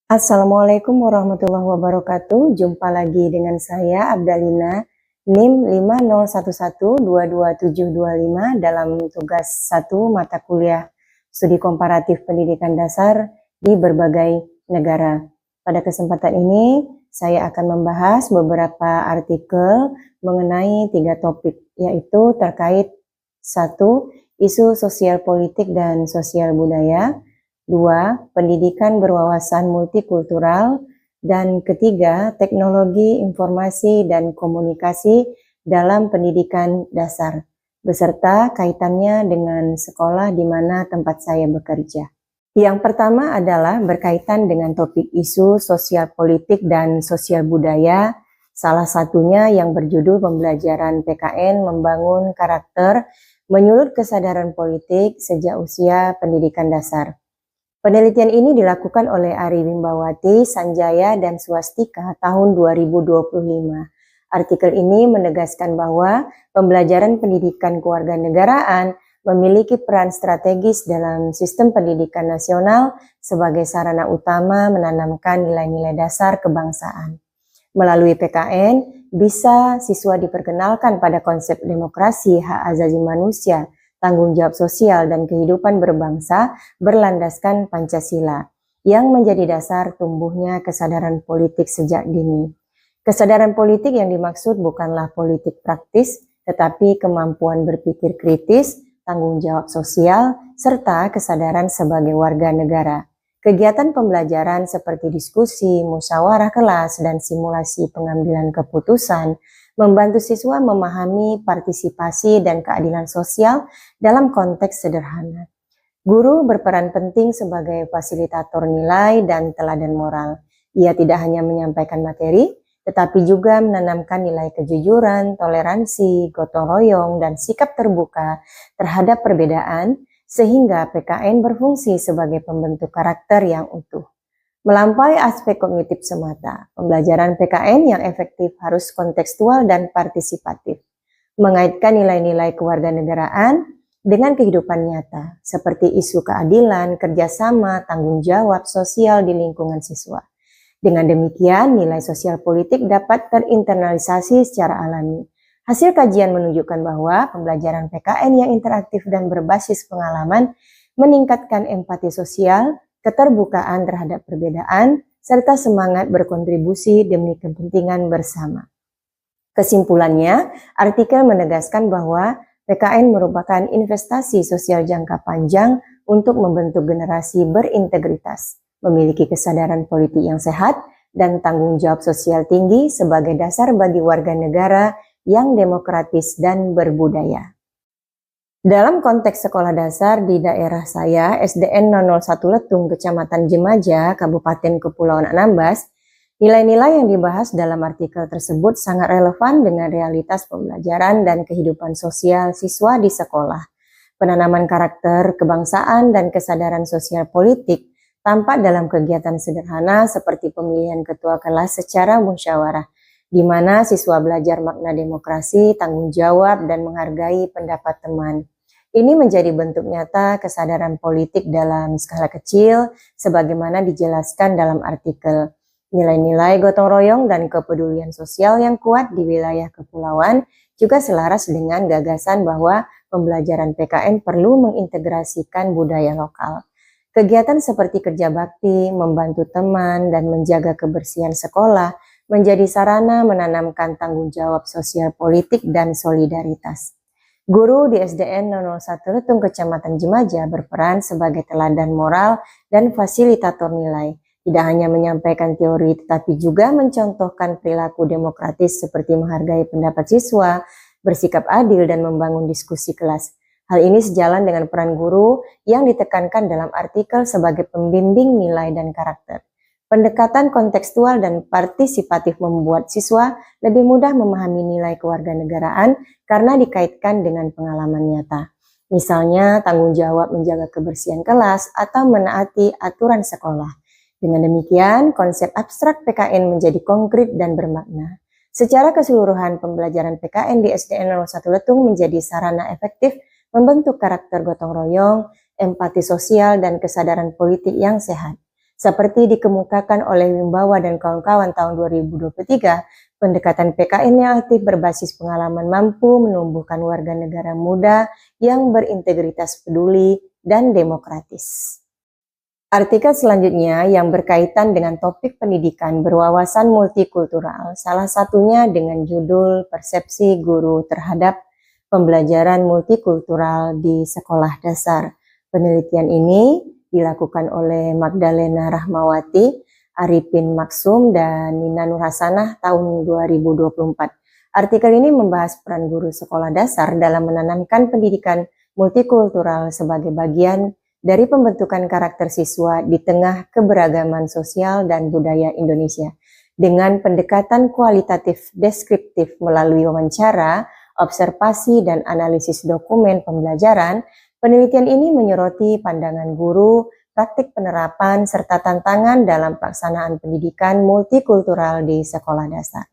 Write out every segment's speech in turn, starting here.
Assalamualaikum warahmatullahi wabarakatuh. Jumpa lagi dengan saya Abdalina, NIM 5011222725 dalam tugas 1 mata kuliah Studi Komparatif Pendidikan Dasar di berbagai negara. Pada kesempatan ini, saya akan membahas beberapa artikel mengenai 3 topik, yaitu terkait 1. Isu sosial politik dan sosial budaya, 2. Pendidikan berwawasan multikultural, dan ketiga, teknologi informasi dan komunikasi dalam pendidikan dasar, beserta kaitannya dengan sekolah di mana tempat saya bekerja. Yang pertama adalah berkaitan dengan topik isu sosial politik dan sosial budaya, salah satunya yang berjudul pembelajaran PKN membangun karakter menyulut kesadaran politik sejak usia pendidikan dasar. Penelitian ini dilakukan oleh Ari Wimbawati, Sanjaya, dan Swastika tahun 2025. Artikel ini menegaskan bahwa pembelajaran pendidikan kewarganegaraan memiliki peran strategis dalam sistem pendidikan nasional sebagai sarana utama menanamkan nilai-nilai dasar kebangsaan. Melalui PKN, bisa siswa diperkenalkan pada konsep demokrasi, hak asasi manusia, tanggung jawab sosial, dan kehidupan berbangsa berlandaskan Pancasila, yang menjadi dasar tumbuhnya kesadaran politik sejak dini. Kesadaran politik yang dimaksud bukanlah politik praktis, tetapi kemampuan berpikir kritis, tanggung jawab sosial, serta kesadaran sebagai warga negara. Kegiatan pembelajaran seperti diskusi, musyawarah kelas, dan simulasi pengambilan keputusan membantu siswa memahami partisipasi dan keadilan sosial dalam konteks sederhana. Guru berperan penting sebagai fasilitator nilai dan teladan moral. Ia tidak hanya menyampaikan materi, tetapi juga menanamkan nilai kejujuran, toleransi, gotong royong, dan sikap terbuka terhadap perbedaan, sehingga PKN berfungsi sebagai pembentuk karakter yang utuh. Melampaui aspek kognitif semata, pembelajaran PKN yang efektif harus kontekstual dan partisipatif, mengaitkan nilai-nilai kewarganegaraan dengan kehidupan nyata, seperti isu keadilan, kerjasama, tanggung jawab sosial di lingkungan siswa. Dengan demikian, nilai sosial politik dapat terinternalisasi secara alami. Hasil kajian menunjukkan bahwa pembelajaran PKN yang interaktif dan berbasis pengalaman meningkatkan empati sosial, keterbukaan terhadap perbedaan, serta semangat berkontribusi demi kepentingan bersama. Kesimpulannya, artikel menegaskan bahwa PKN merupakan investasi sosial jangka panjang untuk membentuk generasi berintegritas, memiliki kesadaran politik yang sehat, dan tanggung jawab sosial tinggi sebagai dasar bagi warga negara yang demokratis dan berbudaya. Dalam konteks sekolah dasar di daerah saya, SDN 001 Letung, Kecamatan Jemaja, Kabupaten Kepulauan Anambas, nilai-nilai yang dibahas dalam artikel tersebut sangat relevan dengan realitas pembelajaran dan kehidupan sosial siswa di sekolah. Penanaman karakter, kebangsaan, dan kesadaran sosial politik tampak dalam kegiatan sederhana seperti pemilihan ketua kelas secara musyawarah, di mana siswa belajar makna demokrasi, tanggung jawab, dan menghargai pendapat teman. Ini menjadi bentuk nyata kesadaran politik dalam skala kecil, sebagaimana dijelaskan dalam artikel. Nilai-nilai gotong royong dan kepedulian sosial yang kuat di wilayah kepulauan juga selaras dengan gagasan bahwa pembelajaran PKN perlu mengintegrasikan budaya lokal. Kegiatan seperti kerja bakti, membantu teman, dan menjaga kebersihan sekolah menjadi sarana menanamkan tanggung jawab sosial politik dan solidaritas. Guru di SDN 001 Letung Kecamatan Jemaja berperan sebagai teladan moral dan fasilitator nilai, tidak hanya menyampaikan teori tetapi juga mencontohkan perilaku demokratis seperti menghargai pendapat siswa, bersikap adil, dan membangun diskusi kelas. Hal ini sejalan dengan peran guru yang ditekankan dalam artikel sebagai pembimbing nilai dan karakter. Pendekatan kontekstual dan partisipatif membuat siswa lebih mudah memahami nilai kewarganegaraan karena dikaitkan dengan pengalaman nyata. Misalnya, tanggung jawab menjaga kebersihan kelas atau menaati aturan sekolah. Dengan demikian, konsep abstrak PKN menjadi konkret dan bermakna. Secara keseluruhan, pembelajaran PKN di SDN 01 Letung menjadi sarana efektif membentuk karakter gotong royong, empati sosial, dan kesadaran politik yang sehat. Seperti dikemukakan oleh Wimbawa dan kawan-kawan tahun 2023, pendekatan PKN yang aktif berbasis pengalaman mampu menumbuhkan warga negara muda yang berintegritas, peduli, dan demokratis. Artikel selanjutnya yang berkaitan dengan topik pendidikan berwawasan multikultural, salah satunya dengan judul Persepsi Guru Terhadap Pembelajaran Multikultural di Sekolah Dasar. Penelitian ini dilakukan oleh Magdalena Rahmawati, Arifin Maksum, dan Nina Nur Hasanah tahun 2024. Artikel ini membahas peran guru sekolah dasar dalam menanamkan pendidikan multikultural sebagai bagian dari pembentukan karakter siswa di tengah keberagaman sosial dan budaya Indonesia. Dengan pendekatan kualitatif deskriptif melalui wawancara, observasi, dan analisis dokumen pembelajaran, penelitian ini menyoroti pandangan guru, praktik penerapan, serta tantangan dalam pelaksanaan pendidikan multikultural di sekolah dasar.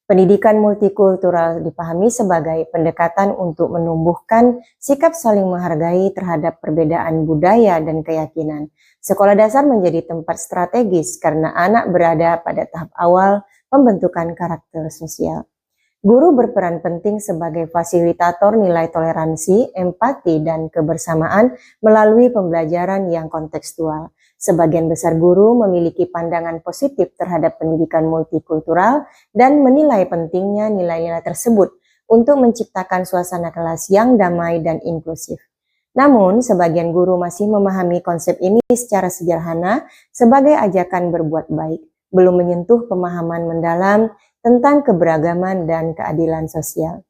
Pendidikan multikultural dipahami sebagai pendekatan untuk menumbuhkan sikap saling menghargai terhadap perbedaan budaya dan keyakinan. Sekolah dasar menjadi tempat strategis karena anak berada pada tahap awal pembentukan karakter sosial. Guru berperan penting sebagai fasilitator nilai toleransi, empati, dan kebersamaan melalui pembelajaran yang kontekstual. Sebagian besar guru memiliki pandangan positif terhadap pendidikan multikultural dan menilai pentingnya nilai-nilai tersebut untuk menciptakan suasana kelas yang damai dan inklusif. Namun, sebagian guru masih memahami konsep ini secara sederhana sebagai ajakan berbuat baik, belum menyentuh pemahaman mendalam tentang keberagaman dan keadilan sosial.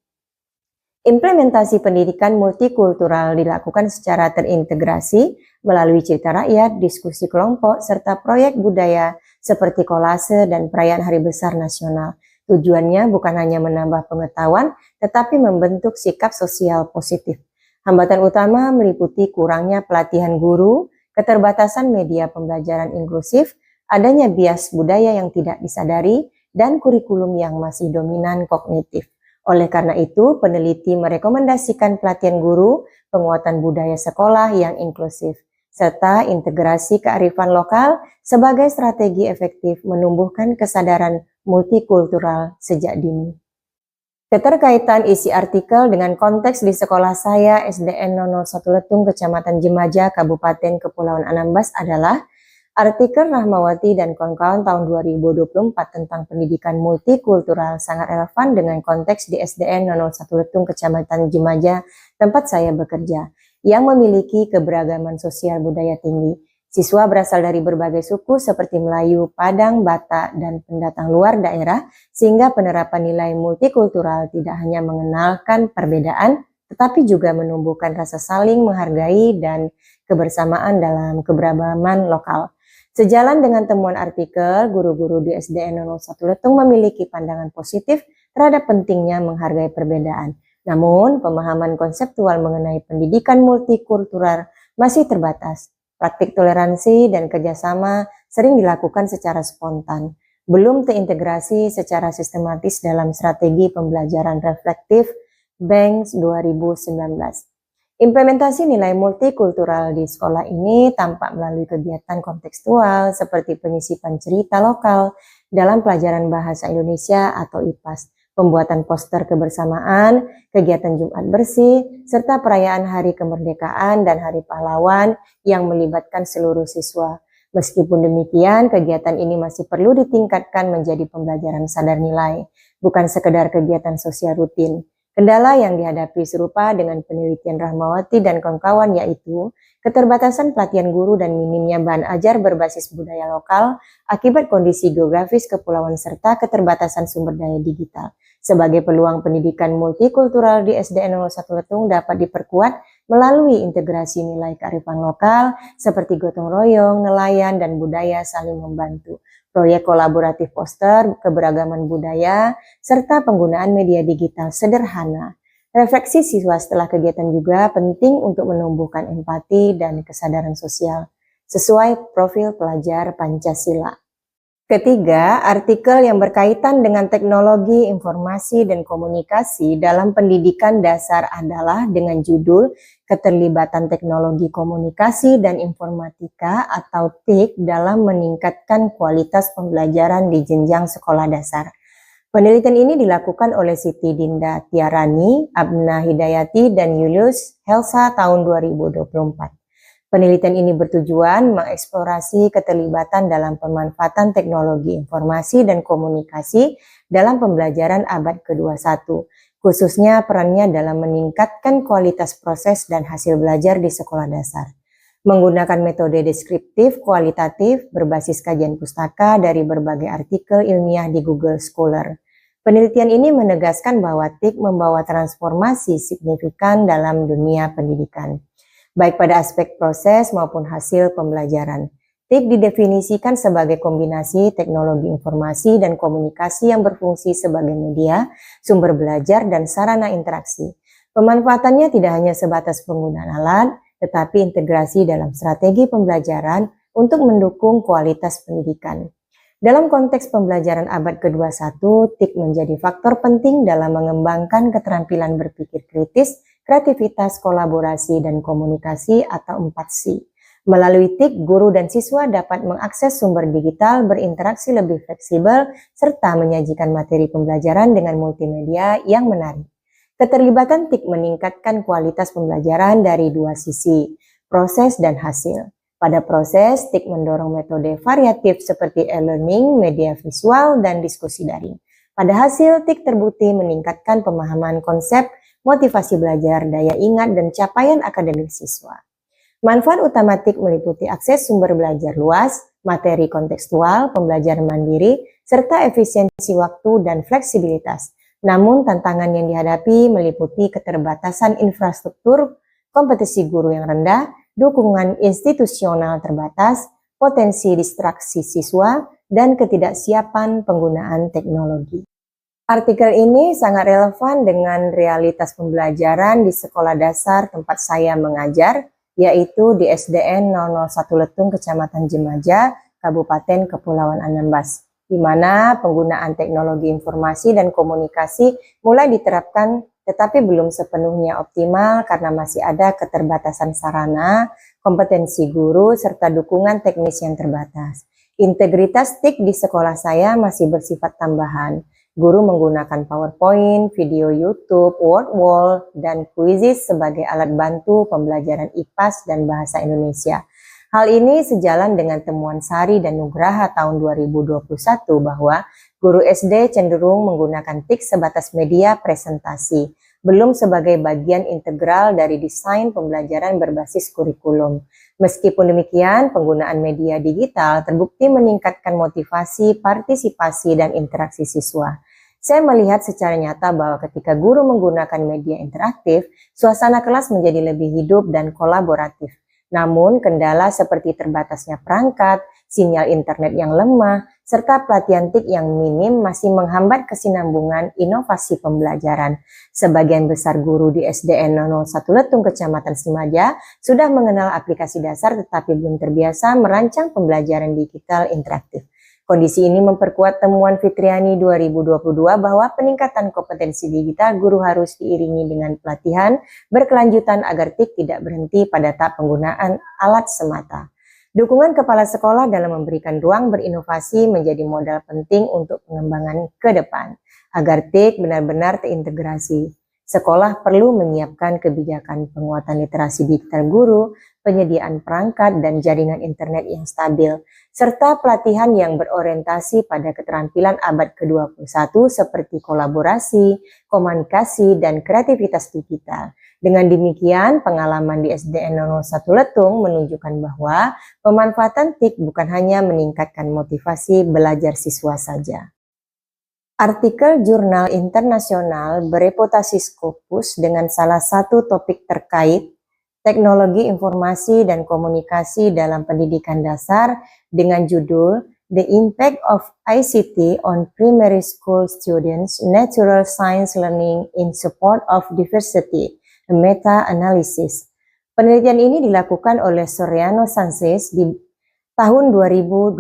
Implementasi pendidikan multikultural dilakukan secara terintegrasi melalui cerita rakyat, diskusi kelompok, serta proyek budaya seperti kolase dan perayaan Hari Besar Nasional. Tujuannya bukan hanya menambah pengetahuan, tetapi membentuk sikap sosial positif. Hambatan utama meliputi kurangnya pelatihan guru, keterbatasan media pembelajaran inklusif, adanya bias budaya yang tidak disadari, dan kurikulum yang masih dominan kognitif. Oleh karena itu, peneliti merekomendasikan pelatihan guru, penguatan budaya sekolah yang inklusif, serta integrasi kearifan lokal sebagai strategi efektif menumbuhkan kesadaran multikultural sejak dini. Keterkaitan isi artikel dengan konteks di sekolah saya SDN 001 Letung, Kecamatan Jemaja, Kabupaten Kepulauan Anambas adalah artikel Rahmawati dan kawan-kawan tahun 2024 tentang pendidikan multikultural sangat relevan dengan konteks di SDN 001 Letung, Kecamatan Jemaja, tempat saya bekerja, yang memiliki keberagaman sosial budaya tinggi. Siswa berasal dari berbagai suku seperti Melayu, Padang, Batak, dan pendatang luar daerah, sehingga penerapan nilai multikultural tidak hanya mengenalkan perbedaan, tetapi juga menumbuhkan rasa saling menghargai dan kebersamaan dalam keberagaman lokal. Sejalan dengan temuan artikel, guru-guru di SDN 001 Letung memiliki pandangan positif terhadap pentingnya menghargai perbedaan. Namun, pemahaman konseptual mengenai pendidikan multikultural masih terbatas. Praktik toleransi dan kerjasama sering dilakukan secara spontan, belum terintegrasi secara sistematis dalam strategi pembelajaran reflektif Banks 2019. Implementasi nilai multikultural di sekolah ini tampak melalui kegiatan kontekstual seperti penyisipan cerita lokal dalam pelajaran bahasa Indonesia atau IPAS, pembuatan poster kebersamaan, kegiatan Jumat Bersih, serta perayaan Hari Kemerdekaan dan Hari Pahlawan yang melibatkan seluruh siswa. Meskipun demikian, kegiatan ini masih perlu ditingkatkan menjadi pembelajaran sadar nilai, bukan sekedar kegiatan sosial rutin. Kendala yang dihadapi serupa dengan penelitian Rahmawati dan kawan-kawan, yaitu keterbatasan pelatihan guru dan minimnya bahan ajar berbasis budaya lokal akibat kondisi geografis kepulauan serta keterbatasan sumber daya digital. Sebagai peluang pendidikan multikultural di SDN 01 Letung dapat diperkuat melalui integrasi nilai kearifan lokal seperti gotong royong, nelayan, dan budaya saling membantu. Proyek kolaboratif poster, keberagaman budaya, serta penggunaan media digital sederhana. Refleksi siswa setelah kegiatan juga penting untuk menumbuhkan empati dan kesadaran sosial sesuai profil pelajar Pancasila. Ketiga, artikel yang berkaitan dengan teknologi informasi dan komunikasi dalam pendidikan dasar adalah dengan judul Keterlibatan Teknologi Komunikasi dan Informatika atau TIK dalam meningkatkan kualitas pembelajaran di jenjang sekolah dasar. Penelitian ini dilakukan oleh Siti Dinda Tiarani, Abna Hidayati, dan Julius Helsa tahun 2024. Penelitian ini bertujuan mengeksplorasi keterlibatan dalam pemanfaatan teknologi informasi dan komunikasi dalam pembelajaran abad ke-21, khususnya perannya dalam meningkatkan kualitas proses dan hasil belajar di sekolah dasar. Menggunakan metode deskriptif kualitatif berbasis kajian pustaka dari berbagai artikel ilmiah di Google Scholar. Penelitian ini menegaskan bahwa TIK membawa transformasi signifikan dalam dunia pendidikan, baik pada aspek proses maupun hasil pembelajaran. TIK didefinisikan sebagai kombinasi teknologi informasi dan komunikasi yang berfungsi sebagai media, sumber belajar, dan sarana interaksi. Pemanfaatannya tidak hanya sebatas penggunaan alat, tetapi integrasi dalam strategi pembelajaran untuk mendukung kualitas pendidikan. Dalam konteks pembelajaran abad ke-21, TIK menjadi faktor penting dalam mengembangkan keterampilan berpikir kritis, kreativitas, kolaborasi, dan komunikasi atau 4C. Melalui TIK, guru dan siswa dapat mengakses sumber digital, berinteraksi lebih fleksibel, serta menyajikan materi pembelajaran dengan multimedia yang menarik. Keterlibatan TIK meningkatkan kualitas pembelajaran dari dua sisi, proses dan hasil. Pada proses, TIK mendorong metode variatif seperti e-learning, media visual, dan diskusi daring. Pada hasil, TIK terbukti meningkatkan pemahaman konsep, motivasi belajar, daya ingat, dan capaian akademik siswa. Manfaat utama TIK meliputi akses sumber belajar luas, materi kontekstual, pembelajaran mandiri, serta efisiensi waktu dan fleksibilitas. Namun tantangan yang dihadapi meliputi keterbatasan infrastruktur, kompetisi guru yang rendah, dukungan institusional terbatas, potensi distraksi siswa, dan ketidaksiapan penggunaan teknologi. Artikel ini sangat relevan dengan realitas pembelajaran di sekolah dasar tempat saya mengajar, yaitu di SDN 001 Letung, Kecamatan Jemaja, Kabupaten Kepulauan Anambas, di mana penggunaan teknologi informasi dan komunikasi mulai diterapkan tetapi belum sepenuhnya optimal karena masih ada keterbatasan sarana, kompetensi guru, serta dukungan teknis yang terbatas. Integritas TIK di sekolah saya masih bersifat tambahan. Guru menggunakan PowerPoint, video YouTube, Word Wall, dan Quizzes sebagai alat bantu pembelajaran IPAS dan Bahasa Indonesia. Hal ini sejalan dengan temuan Sari dan Nugraha tahun 2021 bahwa guru SD cenderung menggunakan TIK sebatas media presentasi, belum sebagai bagian integral dari desain pembelajaran berbasis kurikulum. Meskipun demikian, penggunaan media digital terbukti meningkatkan motivasi, partisipasi, dan interaksi siswa. Saya melihat secara nyata bahwa ketika guru menggunakan media interaktif, suasana kelas menjadi lebih hidup dan kolaboratif. Namun, kendala seperti terbatasnya perangkat, sinyal internet yang lemah, serta pelatihan TIK yang minim masih menghambat kesinambungan inovasi pembelajaran. Sebagian besar guru di SDN 001 Letung, Kecamatan Semaja, sudah mengenal aplikasi dasar tetapi belum terbiasa merancang pembelajaran digital interaktif. Kondisi ini memperkuat temuan Fitriani 2022 bahwa peningkatan kompetensi digital guru harus diiringi dengan pelatihan berkelanjutan agar TIK tidak berhenti pada tahap penggunaan alat semata. Dukungan kepala sekolah dalam memberikan ruang berinovasi menjadi modal penting untuk pengembangan ke depan, agar TIK benar-benar terintegrasi. Sekolah perlu menyiapkan kebijakan penguatan literasi digital guru, penyediaan perangkat dan jaringan internet yang stabil, serta pelatihan yang berorientasi pada keterampilan abad ke-21 seperti kolaborasi, komunikasi, dan kreativitas digital. Dengan demikian, pengalaman di SDN 01 Letung menunjukkan bahwa pemanfaatan TIK bukan hanya meningkatkan motivasi belajar siswa saja. Artikel jurnal internasional bereputasi Scopus dengan salah satu topik terkait teknologi informasi dan komunikasi dalam pendidikan dasar dengan judul The Impact of ICT on Primary School Students Natural Science Learning in Support of Diversity, a Meta-Analysis. Penelitian ini dilakukan oleh Soriano Sanchez tahun 2025.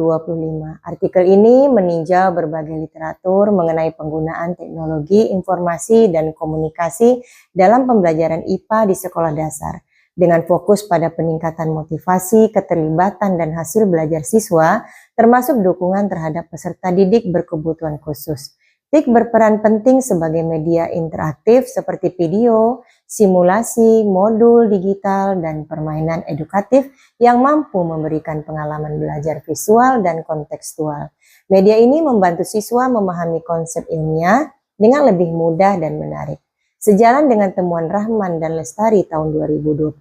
Artikel ini meninjau berbagai literatur mengenai penggunaan teknologi informasi dan komunikasi dalam pembelajaran IPA di sekolah dasar, dengan fokus pada peningkatan motivasi, keterlibatan, dan hasil belajar siswa, termasuk dukungan terhadap peserta didik berkebutuhan khusus. TIK berperan penting sebagai media interaktif seperti video, simulasi, modul digital, dan permainan edukatif yang mampu memberikan pengalaman belajar visual dan kontekstual. Media ini membantu siswa memahami konsep ilmiah dengan lebih mudah dan menarik. Sejalan dengan temuan Rahman dan Lestari tahun 2021,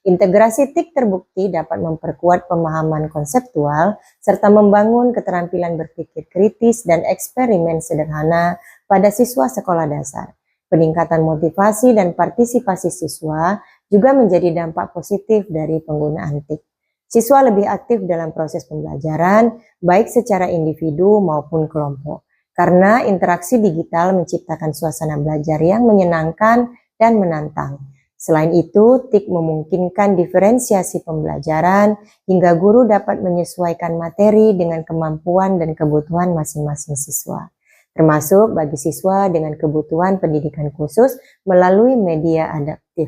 integrasi TIK terbukti dapat memperkuat pemahaman konseptual serta membangun keterampilan berpikir kritis dan eksperimen sederhana pada siswa sekolah dasar. Peningkatan motivasi dan partisipasi siswa juga menjadi dampak positif dari penggunaan TIK. Siswa lebih aktif dalam proses pembelajaran, baik secara individu maupun kelompok, karena interaksi digital menciptakan suasana belajar yang menyenangkan dan menantang. Selain itu, TIK memungkinkan diferensiasi pembelajaran hingga guru dapat menyesuaikan materi dengan kemampuan dan kebutuhan masing-masing siswa, termasuk bagi siswa dengan kebutuhan pendidikan khusus melalui media adaptif.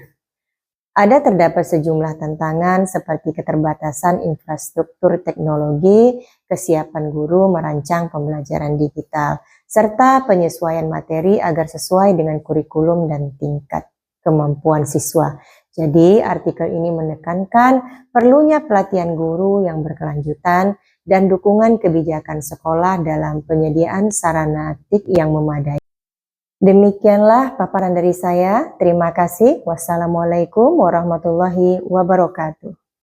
Ada terdapat sejumlah tantangan seperti keterbatasan infrastruktur teknologi, kesiapan guru merancang pembelajaran digital, serta penyesuaian materi agar sesuai dengan kurikulum dan tingkat kemampuan siswa. Jadi, artikel ini menekankan perlunya pelatihan guru yang berkelanjutan dan dukungan kebijakan sekolah dalam penyediaan sarana TIK yang memadai. Demikianlah paparan dari saya. Terima kasih. Wassalamualaikum warahmatullahi wabarakatuh.